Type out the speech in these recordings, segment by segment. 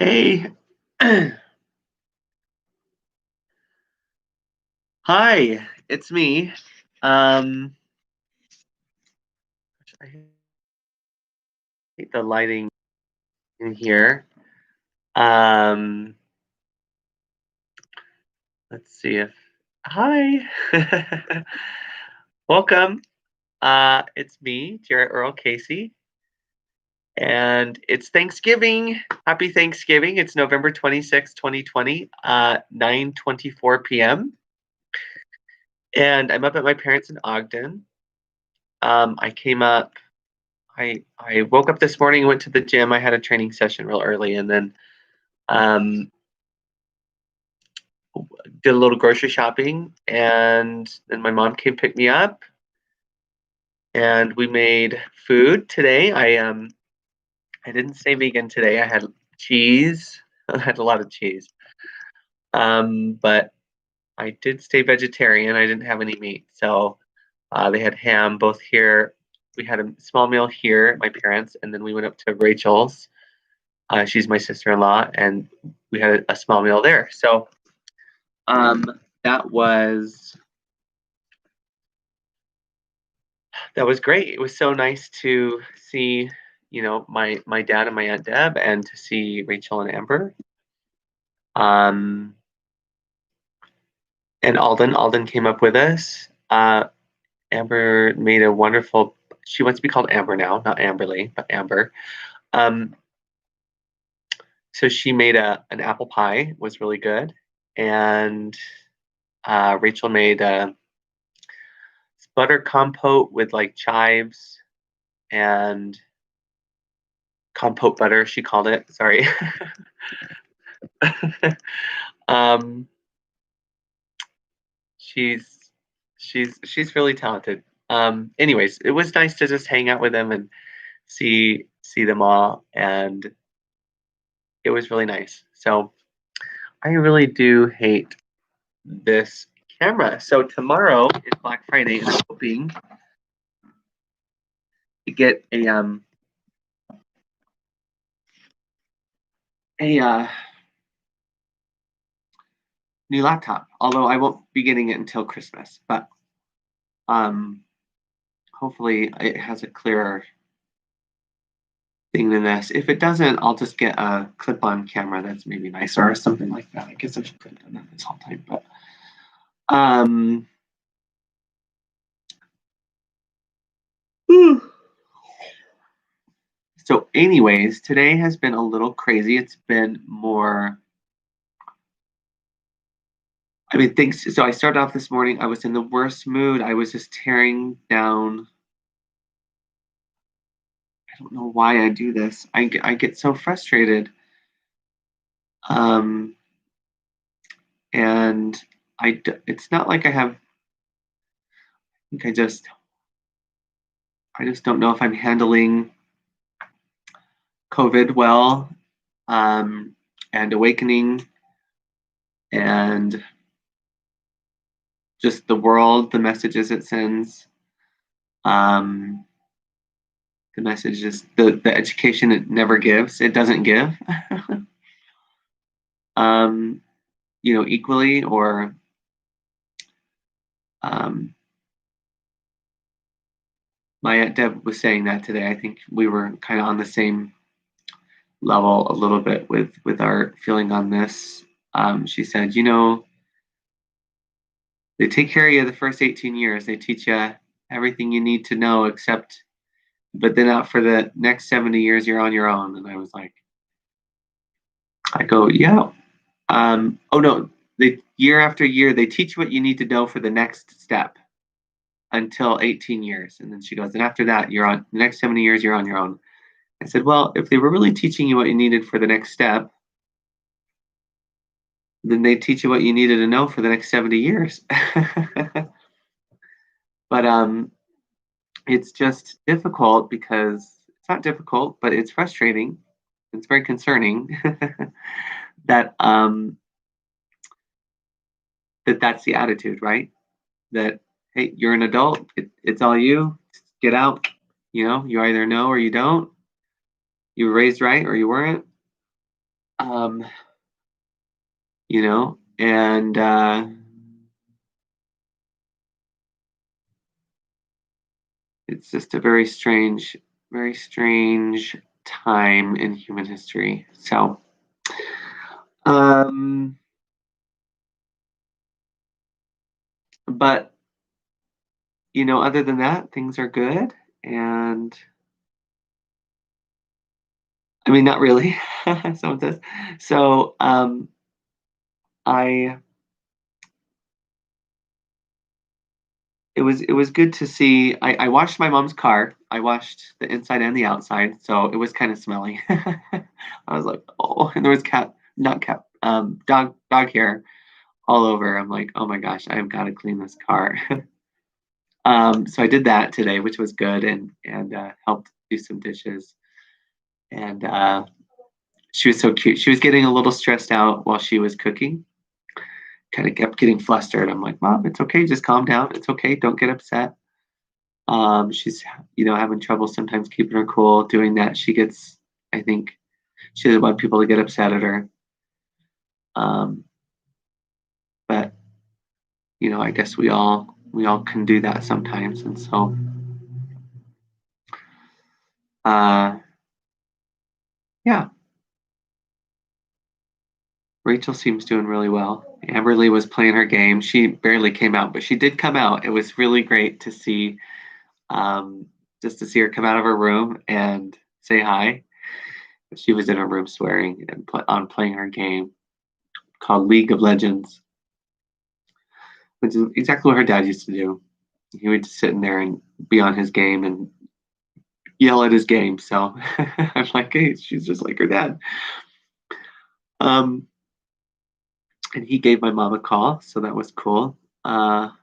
Hey. Hi, it's me. Um, I hate the lighting in here. Um, let's see if Hi. Welcome. It's me, Jarrett Earl Casey, and it's Thanksgiving. Happy Thanksgiving. It's November 26th, 2020, 9:24 p.m. And I'm up at my parents in Ogden. I came up I woke up this morning, went to the gym. I had a training session real early, and then um, did a little grocery shopping. And then my mom came pick me up, and we made food today. I didn't say vegan today. I had cheese. I had a lot of cheese, but I did stay vegetarian. I didn't have any meat, so they had ham both here. We had a small meal here at my parents, and then we went up to Rachel's. She's my sister-in-law, and we had a small meal there. So um, that was that was great. It was so nice to see, my dad and my aunt Deb, and to see Rachel and Amber. Um, and Alden came up with us. Amber made a wonderful. She wants to be called Amber now, not Amberly, but Amber. Um, so she made an apple pie. It was really good, and Rachel made a butter compote with like chives and compote butter, she called it. Sorry. um, she's she's really talented. Anyways, it was nice to just hang out with them and see them all, and it was really nice. So I really do hate this camera. So tomorrow is Black Friday, and I'm hoping to get a new laptop. Although I won't be getting it until Christmas, but um, hopefully it has a clearer thing than this. If it doesn't, I'll just get a clip-on camera that's maybe nicer or something like that. I guess I should have done that this whole time, but um, so anyways, today has been a little crazy. It's been more. I mean, things. So I started off this morning. I was in the worst mood. I was just tearing down. I don't know why I do this. I get so frustrated. Um, and it's not like I have. I think I just don't know if I'm handling COVID well, um, and awakening, and just the world, the messages it sends, um, the messages, the education it never gives, it doesn't give, um, equally, or um, my aunt Deb was saying that today. I think we were kind of on the same level a little bit with our feeling on this. She said, they take care of you the first 18 years. They teach you everything you need to know, except, but then out for the next 70 years, you're on your own. And I was like, I go, yeah. Oh no, year after year, they teach you what you need to know for the next step until 18 years. And then she goes, and after that, you're on the next 70 years, you're on your own. I said, well, if they were really teaching you what you needed for the next step, then they teach you what you needed to know for the next 70 years. But it's just difficult because it's not difficult, but it's frustrating. It's very concerning that that's the attitude, right? That hey, you're an adult. It's all you. Get out. You either know or you don't. You were raised right or you weren't. um, and it's just a very strange time in human history. So, um, but other than that, things are good. And I mean, not really. Someone says. So, I it was good to see. I washed my mom's car. I washed the inside and the outside, so it was kind of smelly. I was like, oh, and there was not cat, dog hair all over. I'm like, oh my gosh, I've got to clean this car. So I did that today, which was good, and helped do some dishes. And she was so cute. She was getting a little stressed out while she was cooking. Kind of kept getting flustered. I'm like, Mom, it's okay. Just calm down. It's okay. Don't get upset. She's having trouble sometimes keeping her cool. Doing that, I think, she doesn't want people to get upset at her. Um, but I guess we all can do that sometimes, and so uh, yeah. Rachel seems doing really well. Amberly was playing her game. She barely came out, but she did come out. It was really great to see, um, just to see her come out of her room and say hi. She was in her room swearing and playing her game called League of Legends, which is exactly what her dad used to do. He would just sit in there and be on his game and yell at his game. So I'm like, hey, she's just like her dad. Um, and he gave my mom a call, so that was cool. Alden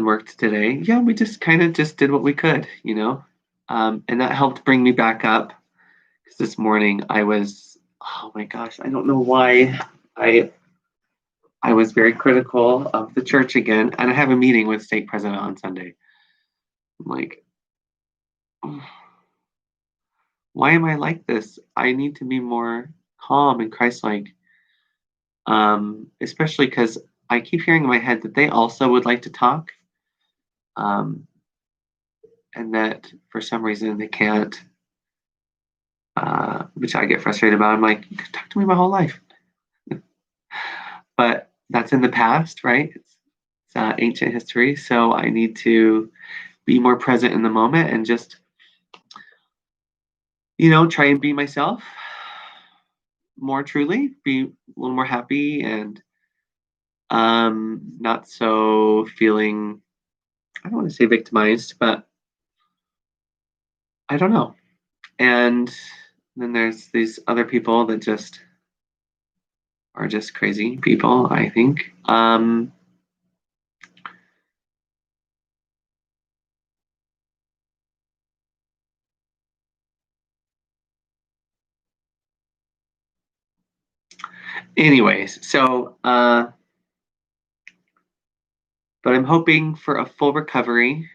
worked today. Yeah, we just kind of just did what we could. And that helped bring me back up. Because this morning oh my gosh, I don't know why I I was very critical of the church again, and I have a meeting with stake president on Sunday. I'm like, "Oh, why am I like this? I need to be more calm and Christ-like. Especially because I keep hearing in my head that they also would like to talk, um, and that for some reason they can't, which I get frustrated about. I'm like, you could talk to me my whole life, but that's in the past, right? It's ancient history, so I need to be more present in the moment and just try and be myself more truly, be a little more happy and not so feeling, I don't want to say victimized, but I don't know. And then there's these other people that just are just crazy people, I think. Anyways, so but I'm hoping for a full recovery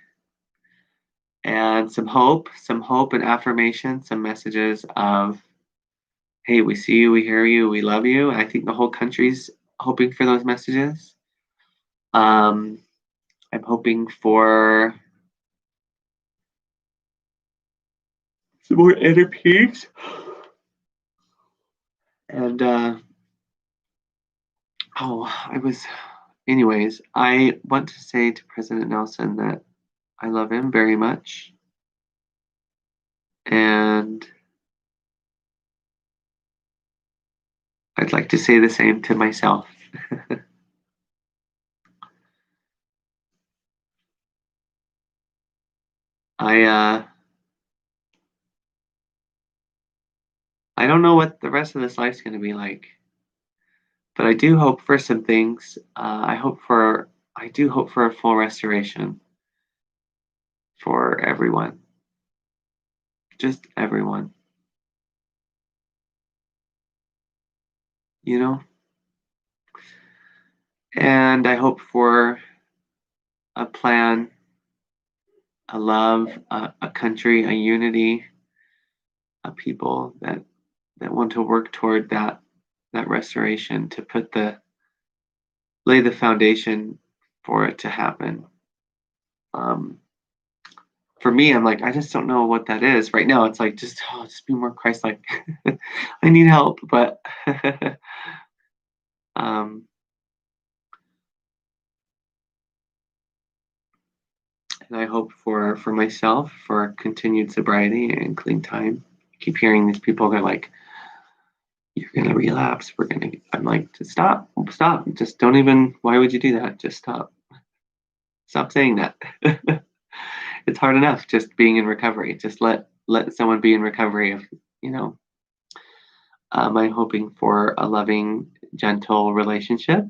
and some hope and affirmation, some messages of, hey, we see you, we hear you, we love you. I think the whole country's hoping for those messages. Um, I'm hoping for some more inner peace. And anyways, I want to say to President Nelson that I love him very much. And I'd like to say the same to myself. I I don't know what the rest of this life's going to be like, but I do hope for some things. I do hope for a full restoration for everyone, just everyone. You know, and I hope for a plan, a love, a country, a unity, people that want to work toward that restoration, to lay the foundation for it to happen. Um, for me, I'm like, I just don't know what that is right now. It's like, just be more Christ-like. I need help, but um, and I hope for myself for continued sobriety and clean time. I keep hearing these people, they're like, you're gonna relapse. I'm like, just stop. Just don't even. Why would you do that? Just stop. Stop saying that. It's hard enough just being in recovery. Just let someone be in recovery. If you know, I'm hoping for a loving, gentle relationship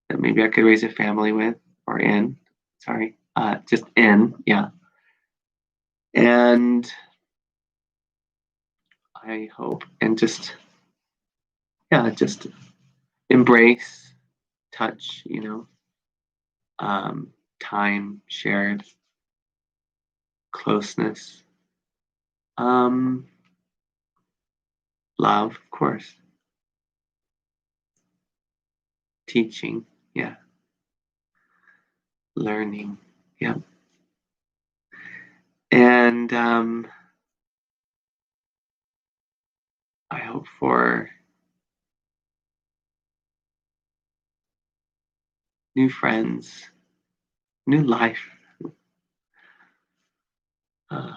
that maybe I could raise a family with, or in. Sorry, just in. Yeah, and I hope, and just, yeah, just embrace touch. Time shared, closeness, um, love, of course, teaching, yeah, learning, yeah, and I hope for new friends, new life. Uh,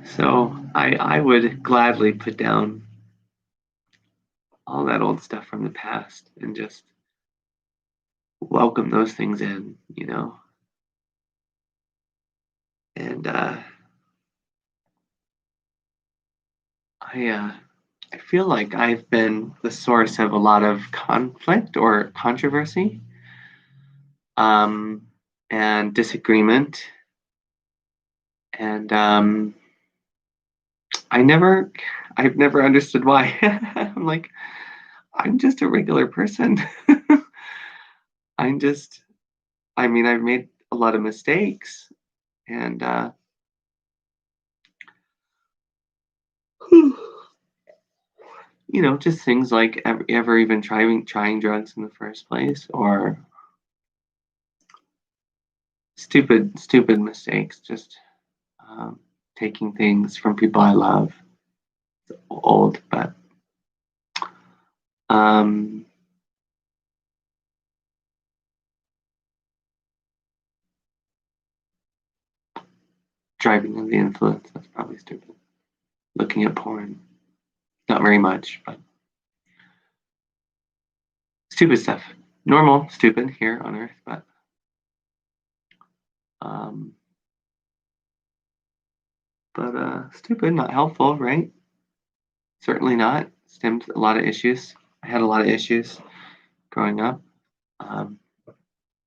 so I would gladly put down all that old stuff from the past and just welcome those things in. And I feel like I've been the source of a lot of conflict or controversy, um, and disagreement, and I've never understood why. I'm like, I'm just a regular person. I'm just, I mean, I've made a lot of mistakes, and just things like ever even trying drugs in the first place, or stupid mistakes, just um, taking things from people I love. It's old, but um, driving under the influence, that's probably stupid. Looking at porn, not very much, but stupid stuff. Normal, stupid here on Earth, but um, stupid, not helpful, right? Certainly not. Stemmed a lot of issues. I had a lot of issues growing up. Um,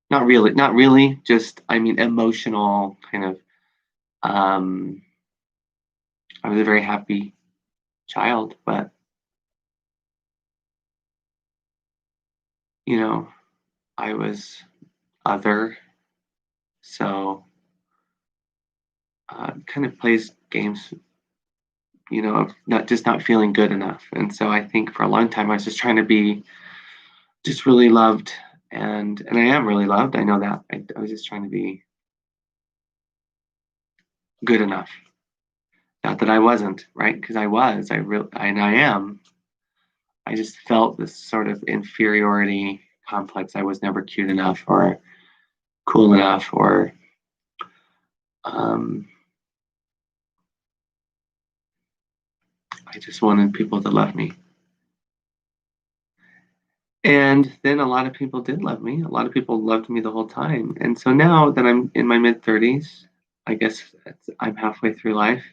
not really. Just, I mean, emotional kind of. Um, I was a very happy child, but you know, I was other, so kind of plays games, of not feeling good enough. And so I think for a long time I was just trying to be just really loved, and I am really loved. I know that. I was just trying to be good enough. Not that I wasn't, right? Because I was. And I am. I just felt this sort of inferiority complex. I was never cute enough or cool enough, or um, I just wanted people to love me. And then a lot of people did love me. A lot of people loved me the whole time. And so now that I'm in my mid 30s, I guess I'm halfway through life.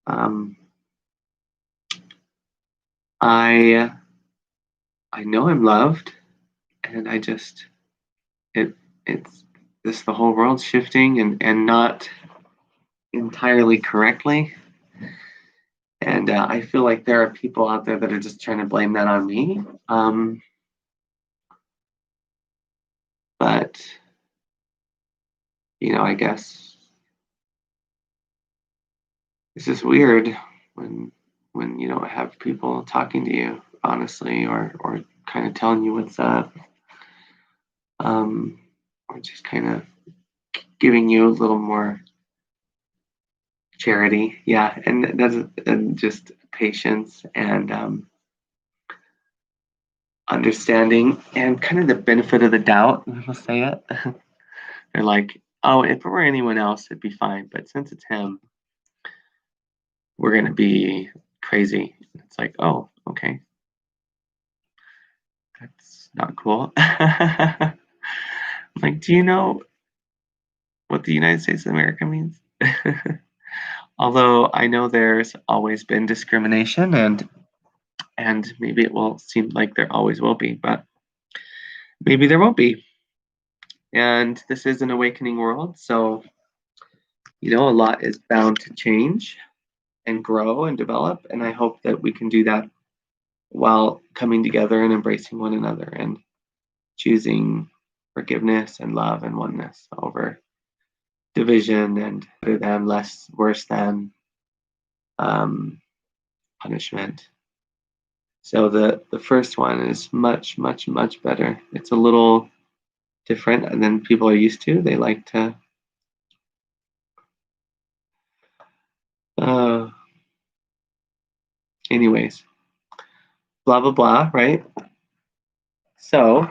Um, I I know I'm loved, and it it's this the whole world's shifting, and not entirely correctly. And I feel like there are people out there that are just trying to blame that on me. But But, I guess it's just weird when you don't have people talking to you honestly, or kind of telling you what's up, um, or just kind of giving you a little more charity. Yeah, and just patience and understanding and kind of the benefit of the doubt. We'll say it. They're like, oh, if it were anyone else, it'd be fine, but since it's him, we're gonna be crazy. It's like, oh, okay, that's not cool. Like, do you know what the United States of America means? Although I know there's always been discrimination, and maybe it will seem like there always will be, but maybe there won't be. And this is an awakening world, so a lot is bound to change and grow and develop, and I hope that we can do that while coming together and embracing one another and choosing forgiveness and love and oneness over division and better than, less, worse than, punishment. So the first one is much, much, much better. It's a little different than people are used to. They like to uh, anyways, blah blah blah, right? So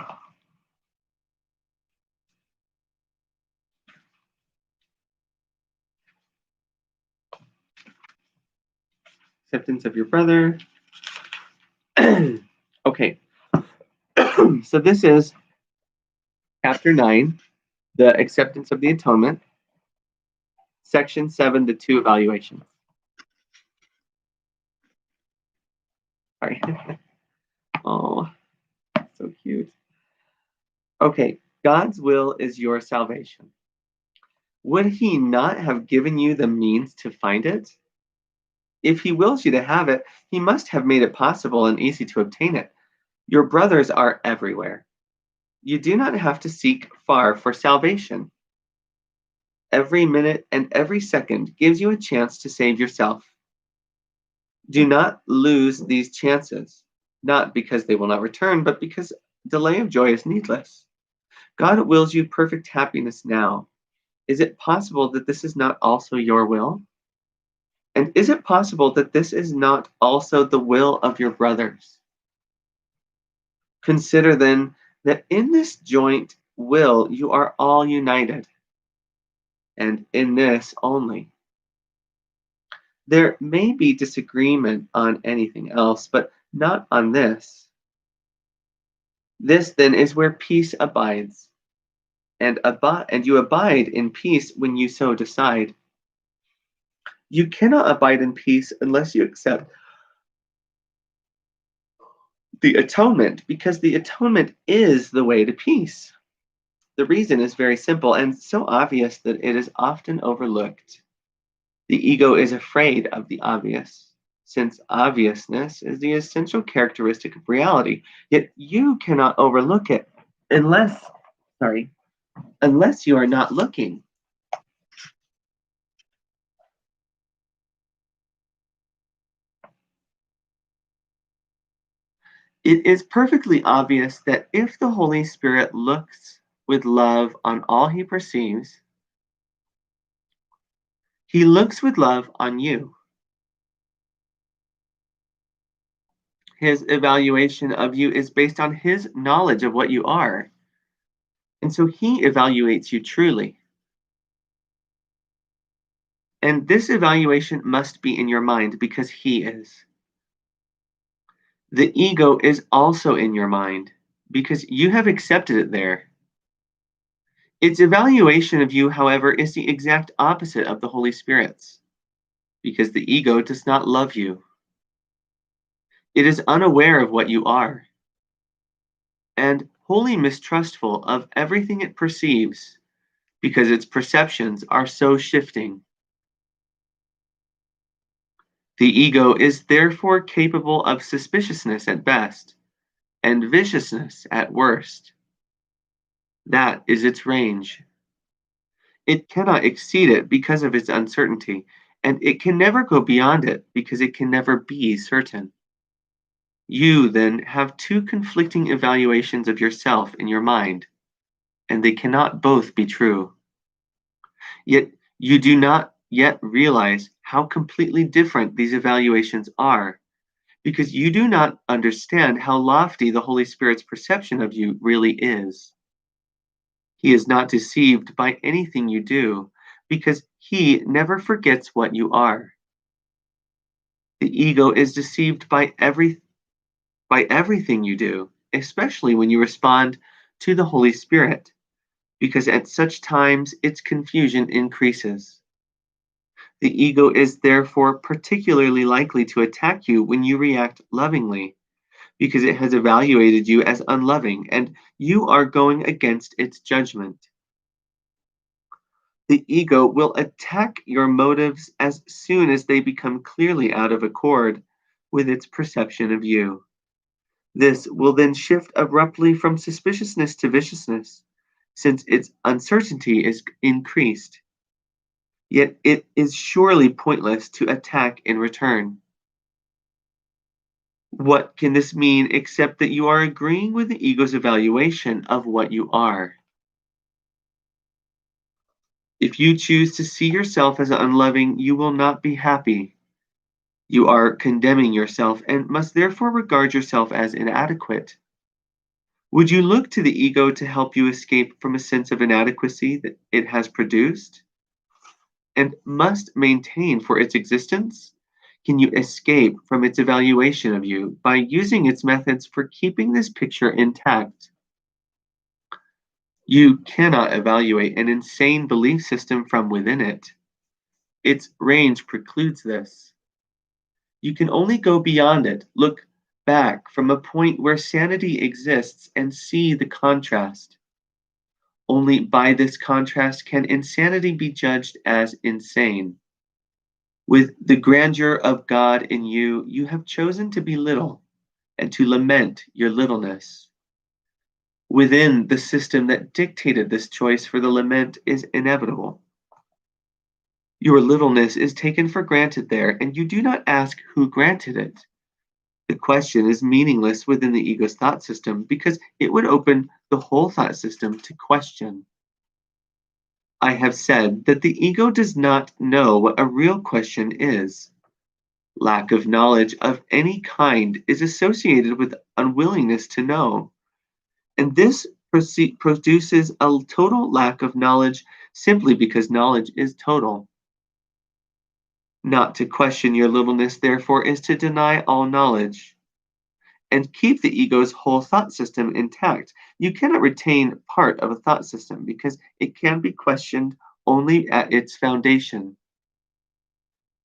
acceptance of your brother. Okay. So this is chapter 9, the acceptance of the atonement, section 7, the 2 evaluations. Sorry. Oh, so cute. Okay, God's will is your salvation. Would he not have given you the means to find it? If he wills you to have it, he must have made it possible and easy to obtain it. Your brothers are everywhere. You do not have to seek far for salvation. Every minute and every second gives you a chance to save yourself. Do not lose these chances, not because they will not return, but because delay of joy is needless. God wills you perfect happiness now. Is it possible that this is not also your will? And is it possible that this is not also the will of your brothers? Consider then that in this joint will you are all united, and in this only. There may be disagreement on anything else, but not on this. This then is where peace abides, and you abide in peace when you so decide. You cannot abide in peace unless you accept the atonement, because the atonement is the way to peace. The reason is very simple and so obvious that it is often overlooked. The ego is afraid of the obvious, since obviousness is the essential characteristic of reality. Yet you cannot overlook it unless you are not looking. It is perfectly obvious that if the Holy Spirit looks with love on all he perceives, he looks with love on you. His evaluation of you is based on his knowledge of what you are. And so he evaluates you truly. And this evaluation must be in your mind because he is. The ego is also in your mind because you have accepted it there. Its evaluation of you, however, is the exact opposite of the Holy Spirit's because the ego does not love you. It is unaware of what you are and wholly mistrustful of everything it perceives because its perceptions are so shifting. The ego is therefore capable of suspiciousness at best and viciousness at worst. That is its range. It cannot exceed it because of its uncertainty, and it can never go beyond it because it can never be certain. You then have two conflicting evaluations of yourself in your mind, and they cannot both be true. Yet you do not yet realize how completely different these evaluations are, because you do not understand how lofty the Holy Spirit's perception of you really is. He is not deceived by anything you do, because he never forgets what you are. The ego is deceived by everything you do, especially when you respond to the Holy Spirit, because at such times its confusion increases. The ego is therefore particularly likely to attack you when you react lovingly, because it has evaluated you as unloving and you are going against its judgment. The ego will attack your motives as soon as they become clearly out of accord with its perception of you. This will then shift abruptly from suspiciousness to viciousness, since its uncertainty is increased. Yet it is surely pointless to attack in return. What can this mean except that you are agreeing with the ego's evaluation of what you are? If you choose to see yourself as unloving, you will not be happy. You are condemning yourself and must therefore regard yourself as inadequate. Would you look to the ego to help you escape from a sense of inadequacy that it has produced and must maintain for its existence? Can you escape from its evaluation of you by using its methods for keeping this picture intact? You cannot evaluate an insane belief system from within it. Its range precludes this. You can only go beyond it, look back from a point where sanity exists and see the contrast. Only by this contrast can insanity be judged as insane. With the grandeur of God in you, you have chosen to be little and to lament your littleness. Within the system that dictated this choice for the lament is inevitable. Your littleness is taken for granted there, and you do not ask who granted it. The question is meaningless within the ego's thought system because it would open the whole thought system to question. I have said that the ego does not know what a real question is. Lack of knowledge of any kind is associated with unwillingness to know, and this produces a total lack of knowledge simply because knowledge is total. Not to question your littleness, therefore, is to deny all knowledge and keep the ego's whole thought system intact. You cannot retain part of a thought system because it can be questioned only at its foundation.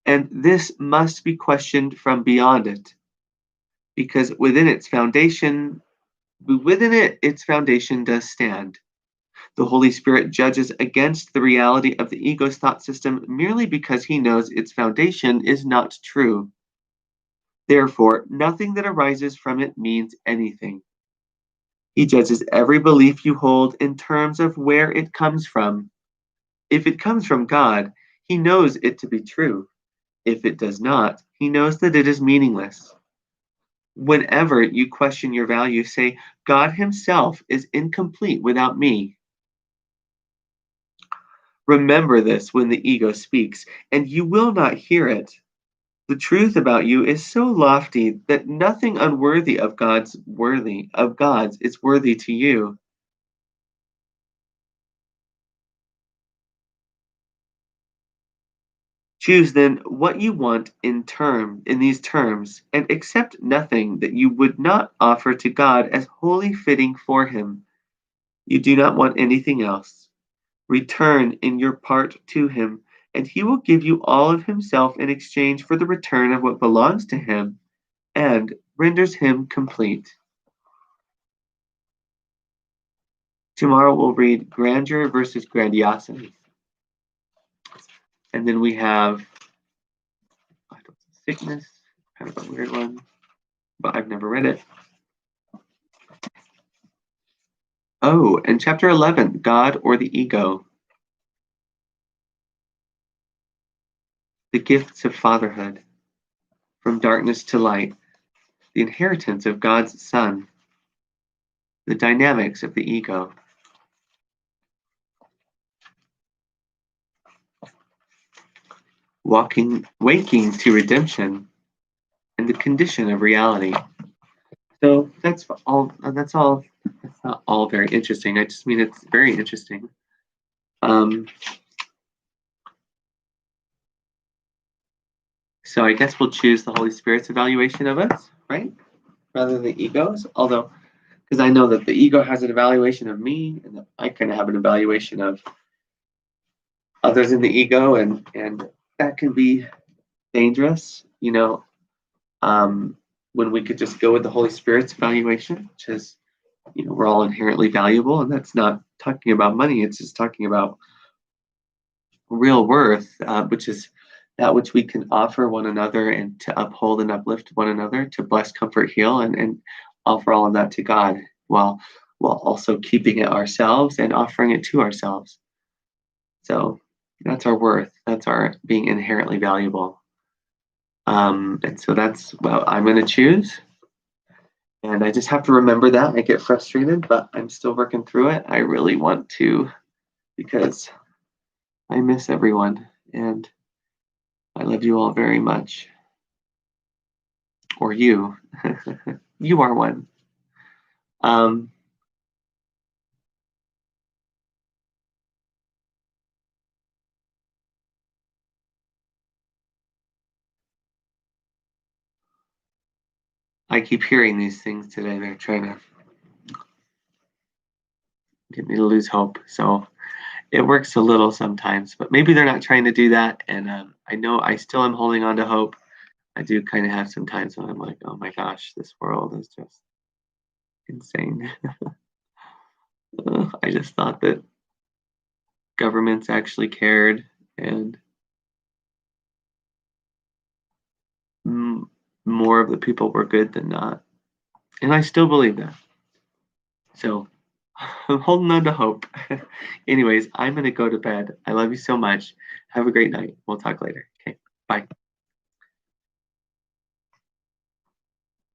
And this must be questioned from beyond it, because within it, its foundation does stand. The Holy Spirit judges against the reality of the ego's thought system merely because he knows its foundation is not true. Therefore, nothing that arises from it means anything. He judges every belief you hold in terms of where it comes from. If it comes from God, he knows it to be true. If it does not, he knows that it is meaningless. Whenever you question your value, say, God himself is incomplete without me. Remember this when the ego speaks, and you will not hear it. The truth about you is so lofty that nothing unworthy of God's is worthy to you. Choose then what you want in these terms, and accept nothing that you would not offer to God as wholly fitting for him. You do not want anything else. Return in your part to him, and he will give you all of himself in exchange for the return of what belongs to him and renders him complete. Tomorrow we'll read grandeur versus grandiosity. And then we have sickness, kind of a weird one, but I've never read it. Oh, and chapter 11, God or the Ego. The gifts of fatherhood, from darkness to light, the inheritance of God's Son, the dynamics of the ego. Waking to redemption, and the condition of reality. So that's all. That's all. That's not all very interesting. I just mean it's very interesting. So I guess we'll choose the Holy Spirit's evaluation of us, right, rather than the ego's. Although, because I know that the ego has an evaluation of me, and I kind of have an evaluation of others in the ego, and that can be dangerous. When we could just go with the Holy Spirit's evaluation, which is, we're all inherently valuable, and that's not talking about money. It's just talking about real worth, which is that which we can offer one another and to uphold and uplift one another, to bless, comfort, heal, and offer all of that to God while also keeping it ourselves and offering it to ourselves. So that's our worth. That's our being inherently valuable. And so that's what I'm going to choose. And I just have to remember that. I get frustrated, but I'm still working through it. I really want to, because I miss everyone and I love you all very much. Or you. You are one. I keep hearing these things today. They're trying to get me to lose hope. So it works a little sometimes, but maybe they're not trying to do that. And I know I still am holding on to hope. I do kind of have some times when I'm like, oh my gosh, this world is just insane. I just thought that governments actually cared, and more of the people were good than not. And I still believe that. So I'm holding on to hope. Anyways, I'm going to go to bed. I love you so much. Have a great night. We'll talk later. Okay. Bye.